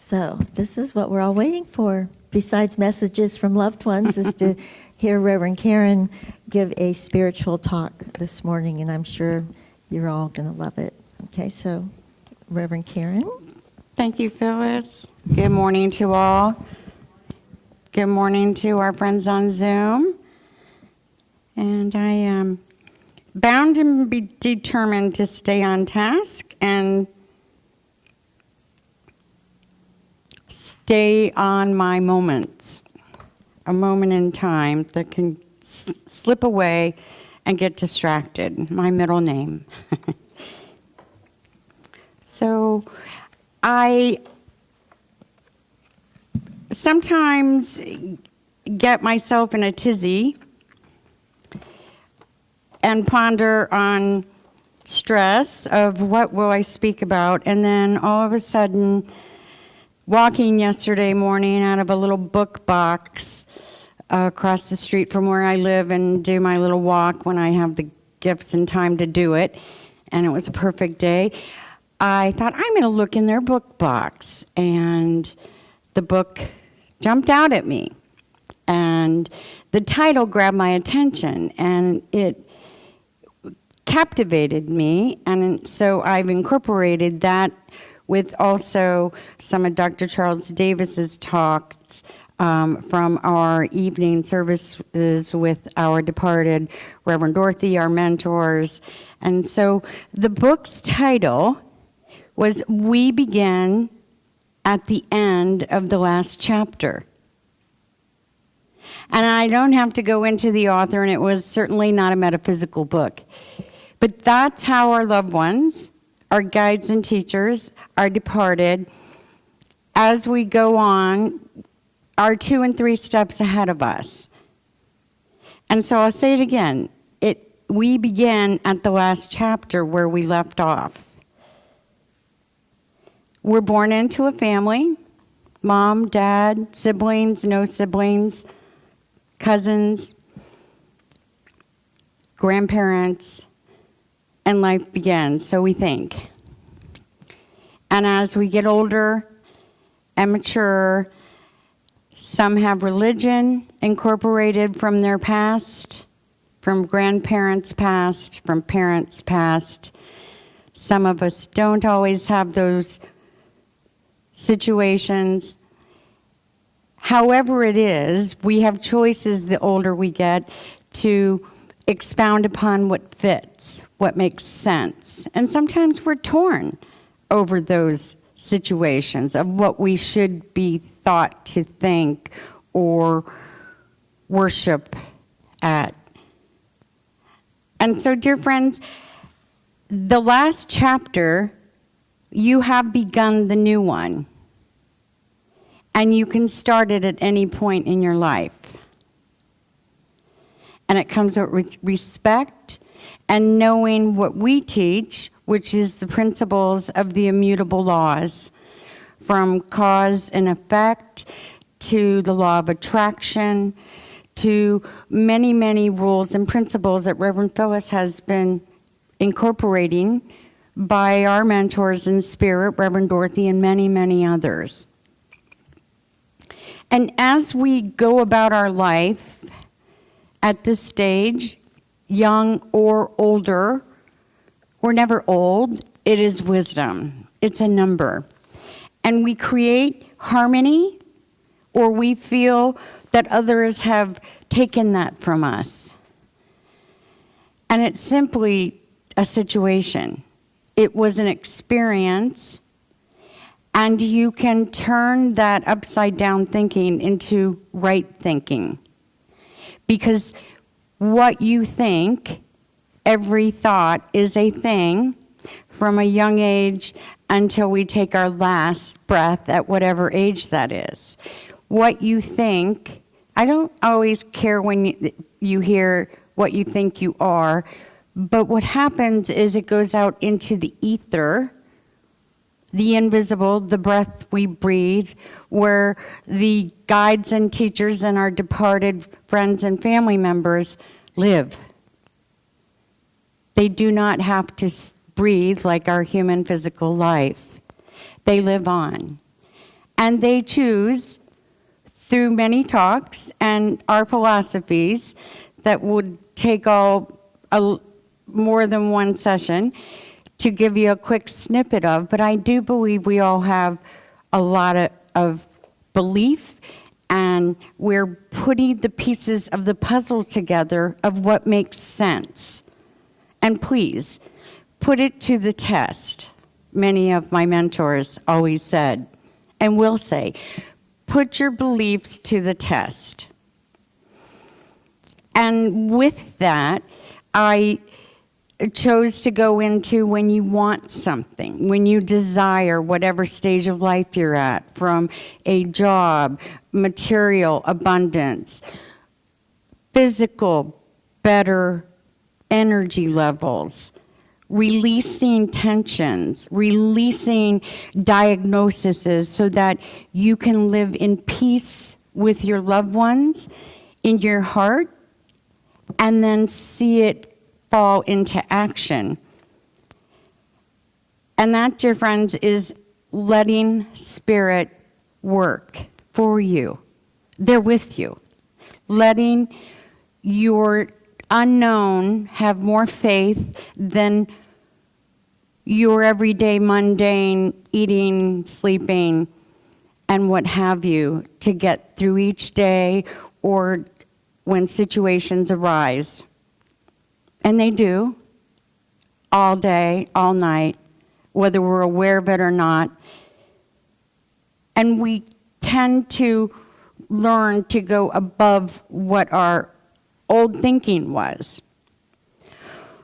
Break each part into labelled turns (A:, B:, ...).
A: So this is what we're all waiting for, besides messages from loved ones, is to hear Reverend Karin give a spiritual talk this morning, and I'm sure you're all going to love it. Okay, so Reverend Karin.
B: Thank you, Phyllis. Good morning to all. Good morning to our friends on Zoom. And I am bound and be determined to stay on task and stay on my moments. A moment in time that can slip away and get distracted. My middle name. So I sometimes get myself in a tizzy and ponder on stress of what will I speak about, and then all of a sudden, walking yesterday morning out of a little book box across the street from where I live and do my little walk when I have the gifts and time to do it, and it was a perfect day, I thought, I'm going to look in their book box, and the book jumped out at me, and the title grabbed my attention, and it captivated me, and so I've incorporated that with also some of Dr. Charles Davis's talks from our evening services with our departed Reverend Dorothy, our mentors. And so the book's title was We Begin at the End of the Last Chapter. And I don't have to go into the author, and it was certainly not a metaphysical book. But that's how our loved ones, our guides and teachers, are departed, as we go on, are 2 and 3 steps ahead of us. And so I'll say it again. We begin at the last chapter where we left off. We're born into a family, mom, dad, siblings, no siblings, cousins, grandparents, and life begins, so we think. And as we get older and mature, some have religion incorporated from their past, from grandparents' past, from parents' past. Some of us don't always have those situations. However it is, we have choices the older we get to expound upon what fits, what makes sense. And sometimes we're torn over those situations of what we should be thought to think or worship at. And so, dear friends, the last chapter, you have begun the new one. And you can start it at any point in your life. And it comes with respect and knowing what we teach, which is the principles of the immutable laws, from cause and effect to the law of attraction to many, many rules and principles that Reverend Phyllis has been incorporating by our mentors in spirit, Reverend Dorothy and many, many others. And as we go about our life, at this stage, young or older, we're never old, it is wisdom. It's a number. And we create harmony, or we feel that others have taken that from us. And it's simply a situation. It was an experience, and you can turn that upside down thinking into right thinking. Because what you think, every thought is a thing from a young age until we take our last breath at whatever age that is. What you think, I don't always care when you hear what you think you are, but what happens is it goes out into the ether, the invisible, the breath we breathe, where the guides and teachers and our departed friends and family members live. They do not have to breathe like our human physical life. They live on. And they choose, through many talks and our philosophies that would take more than one session to give you a quick snippet of, but I do believe we all have a lot of belief, and we're putting the pieces of the puzzle together of what makes sense. And please, put it to the test. Many of my mentors always said, and will say, put your beliefs to the test. And with that, I chose to go into when you want something, when you desire whatever stage of life you're at, from a job, material abundance, physical, better energy levels, releasing tensions, releasing diagnoses so that you can live in peace with your loved ones in your heart, and then see it fall into action. And that, dear friends, is letting Spirit work for you. They're with you. Letting your unknown have more faith than your everyday mundane eating, sleeping, and what have you, to get through each day or when situations arise. And they do, all day, all night, whether we're aware of it or not. And we tend to learn to go above what our old thinking was.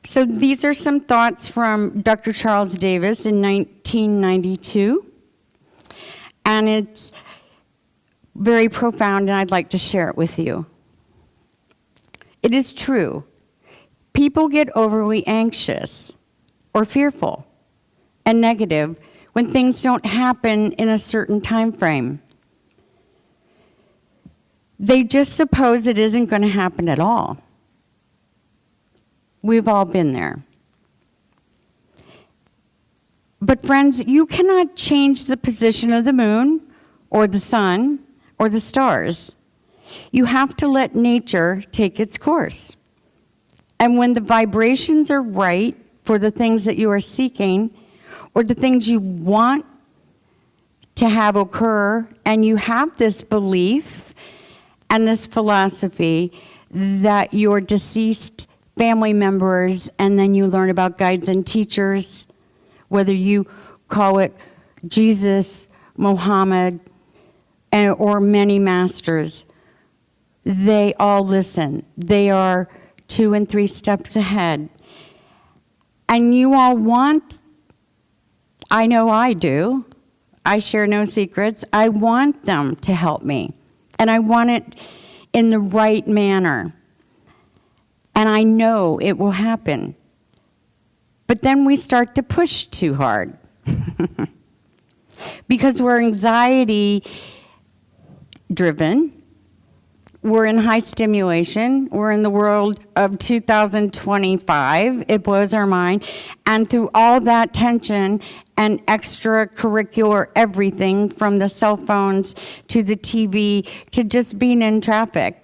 B: So these are some thoughts from Dr. Charles Davis in 1992. And it's very profound, and I'd like to share it with you. It is true. People get overly anxious or fearful and negative when things don't happen in a certain time frame. They just suppose it isn't going to happen at all. We've all been there. But friends, you cannot change the position of the moon or the sun or the stars. You have to let nature take its course. And when the vibrations are right for the things that you are seeking, or the things you want to have occur, and you have this belief and this philosophy that your deceased family members, and then you learn about guides and teachers, whether you call it Jesus, Muhammad, or many masters, they all listen. They are 2 and 3 steps ahead. And you all want, I know I do, I share no secrets, I want them to help me. And I want it in the right manner. And I know it will happen. But then we start to push too hard. Because we're anxiety driven. We're in high stimulation. We're in the world of 2025. It blows our mind. And through all that tension and extracurricular everything, from the cell phones to the TV to just being in traffic,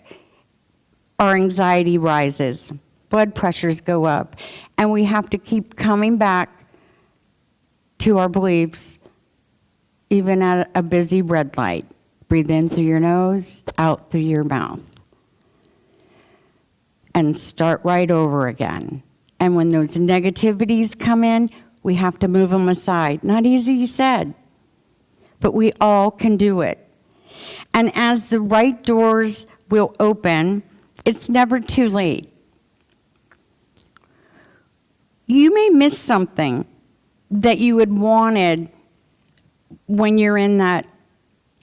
B: our anxiety rises. Blood pressures go up. And we have to keep coming back to our beliefs, even at a busy red light. Breathe in through your nose, out through your mouth. And start right over again. And when those negativities come in, we have to move them aside. Not easy said, but we all can do it. And as the right doors will open, it's never too late. You may miss something that you had wanted when you're in that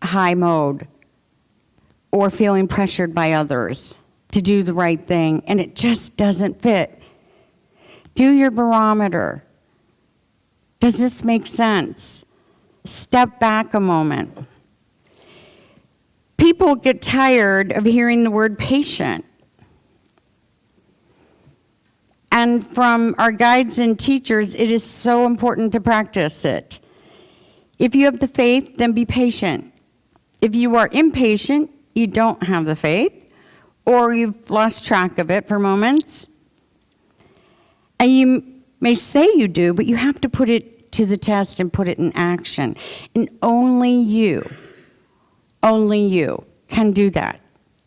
B: high mode or feeling pressured by others to do the right thing, and it just doesn't fit. Do your barometer. Does this make sense? Step back a moment. People get tired of hearing the word patient. And from our guides and teachers, it is so important to practice it. If you have the faith, then be patient. If you are impatient, you don't have the faith, or you've lost track of it for moments. And you may say you do, but you have to put it to the test and put it in action. And only you can do that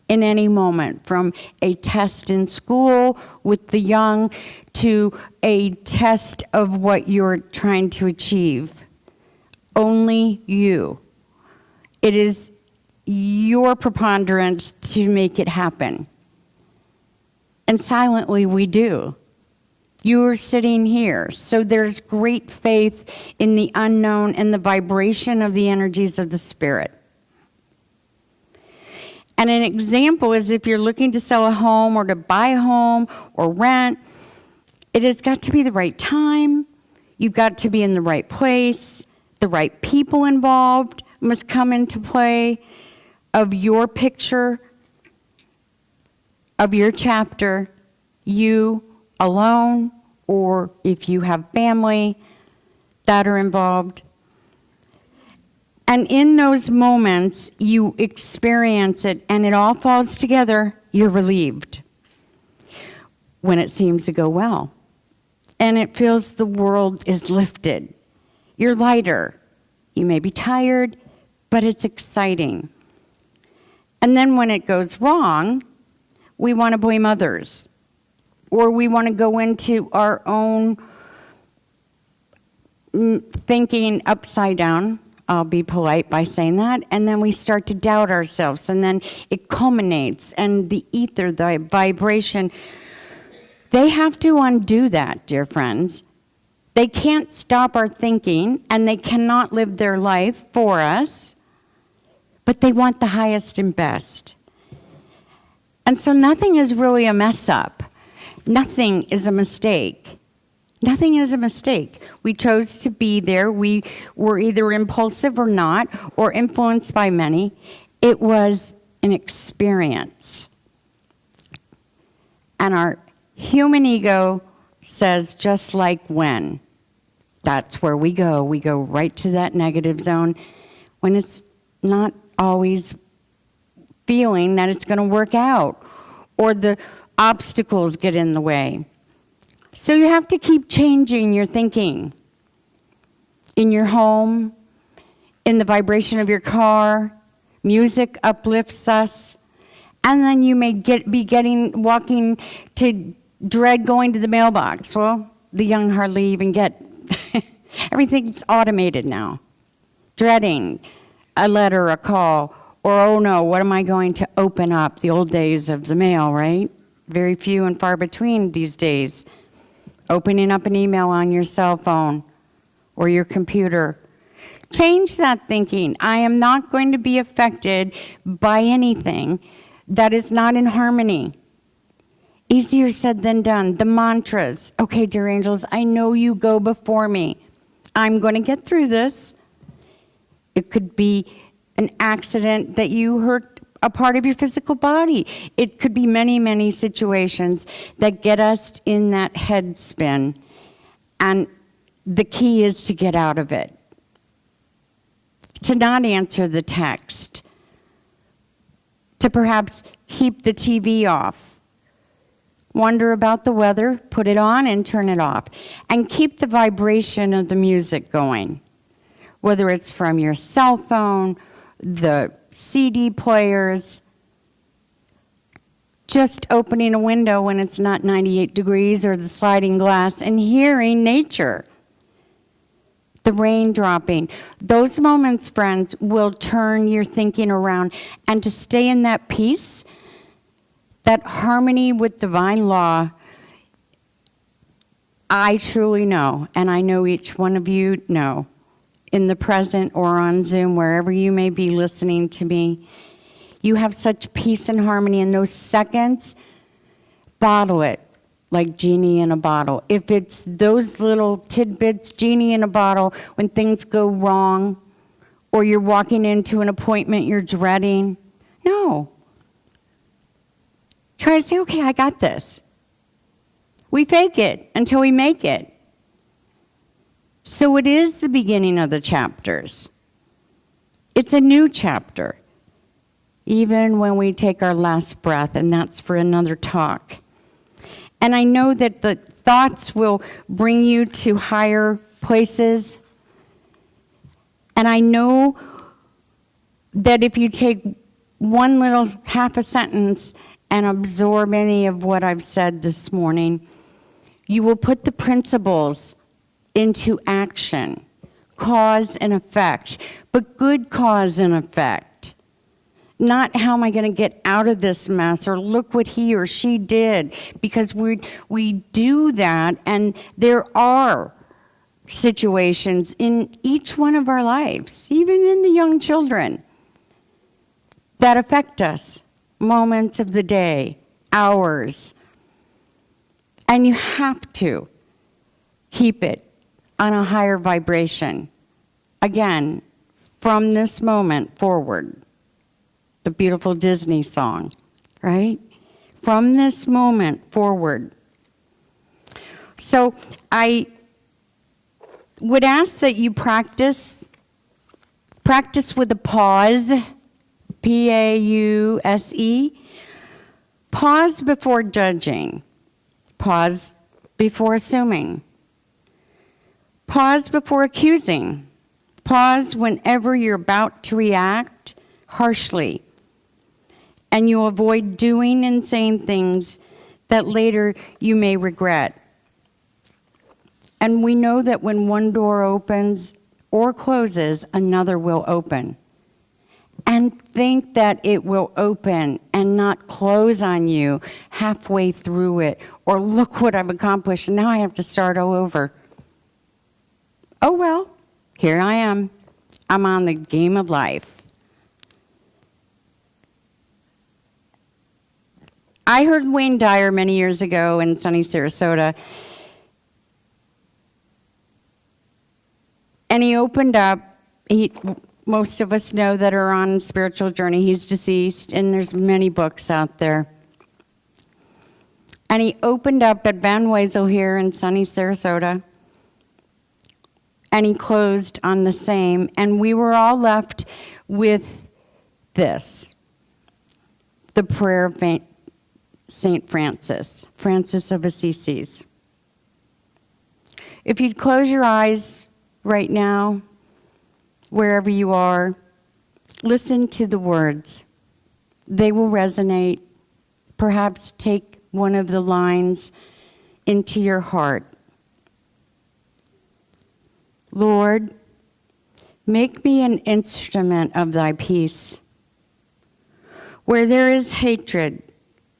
B: in any moment, from a test in school with the young to a test of what you're trying to achieve. Only you. It is your preponderance to make it happen. And silently we do. You're sitting here, so there's great faith in the unknown and the vibration of the energies of the Spirit. And an example is if you're looking to sell a home or to buy a home or rent, it has got to be the right time. You've got to be in the right place. The right people involved must come into play of your picture, of your chapter, you alone, or if you have family that are involved. And in those moments, you experience it, and it all falls together, you're relieved when it seems to go well. And it feels the world is lifted. You're lighter. You may be tired, but it's exciting. And then when it goes wrong, we want to blame others. Or we want to go into our own thinking upside down. I'll be polite by saying that. And then we start to doubt ourselves. And then it culminates. And the ether, the vibration, they have to undo that, dear friends. They can't stop our thinking, and they cannot live their life for us. But they want the highest and best. And so nothing is really a mess up. Nothing is a mistake. Nothing is a mistake. We chose to be there. We were either impulsive or not, or influenced by many. It was an experience. And our human ego says, just like when. That's where we go. We go right to that negative zone when it's not always feeling that it's going to work out, or the obstacles get in the way. So you have to keep changing your thinking in your home, in the vibration of your car. Music uplifts us. And then you may walking to dread going to the mailbox. Well, the young hardly even get, everything's automated now. Dreading a letter, a call, or oh no, what am I going to open up? The old days of the mail, right? Very few and far between these days. Opening up an email on your cell phone or your computer. Change that thinking. I am not going to be affected by anything that is not in harmony. Easier said than done. The mantras. Okay, dear angels, I know you go before me. I'm going to get through this. It could be an accident that you hurt a part of your physical body. It could be many, many situations that get us in that head spin. And the key is to get out of it. To not answer the text. To perhaps keep the TV off. Wonder about the weather, put it on and turn it off. And keep the vibration of the music going. Whether it's from your cell phone, the CD players, just opening a window when it's not 98 degrees or the sliding glass and hearing nature, the rain dropping. Those moments, friends, will turn your thinking around. And to stay in that peace, that harmony with divine law, I truly know, and I know each one of you know, in the present or on Zoom, wherever you may be listening to me, you have such peace and harmony in those seconds. Bottle it like genie in a bottle. If it's those little tidbits, genie in a bottle, when things go wrong, or you're walking into an appointment you're dreading, no. Try to say, okay, I got this. We fake it until we make it. So it is the beginning of the chapters. It's a new chapter. even when we take our last breath, and that's for another talk. And I know that the thoughts will bring you to higher places. And I know that if you take one little half a sentence and absorb any of what I've said this morning, you will put the principles into action. Cause and effect, but good cause and effect. Not how am I going to get out of this mess, or look what he or she did, because we do that, and there are situations in each one of our lives, even in the young children, that affect us, moments of the day, hours, and you have to keep it on a higher vibration. Again, from this moment forward, the beautiful Disney song, right? From this moment forward. So I would ask that you practice with a pause, P-A-U-S-E. Pause before judging. Pause before assuming. Pause before accusing. Pause whenever you're about to react harshly. And you'll avoid doing and saying things that later you may regret. And we know that when one door opens or closes, another will open. And think that it will open and not close on you halfway through it. Or look what I've accomplished, and now I have to start all over. Oh well, here I am. I'm on the game of life. I heard Wayne Dyer many years ago in sunny Sarasota, and he opened up, most of us know that are on a spiritual journey. He's deceased, and there's many books out there. And he opened up at Van Wezel here in sunny Sarasota, and he closed on the same, and we were all left with this, the prayer of St. Francis of Assisi. If you'd close your eyes right now, wherever you are, listen to the words. They will resonate. Perhaps take one of the lines into your heart. Lord, make me an instrument of thy peace. Where there is hatred,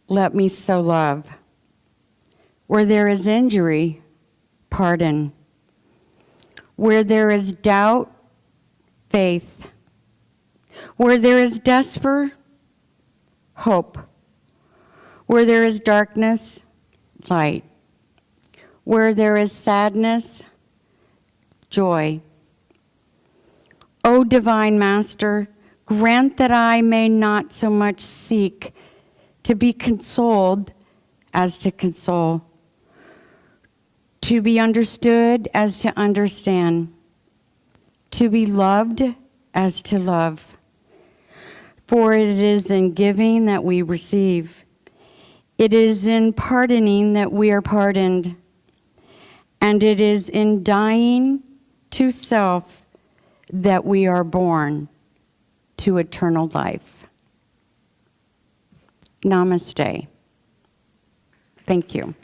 B: let me sow love. Where there is injury, pardon. Where there is doubt, faith. Where there is despair, hope. Where there is darkness, light. Where there is sadness, joy. O divine Master, grant that I may not so much seek to be consoled as to console, to be understood as to understand, to be loved as to love. For it is in giving that we receive. It is in pardoning that we are pardoned. And it is in dying to self that we are born to eternal life. Namaste. Thank you.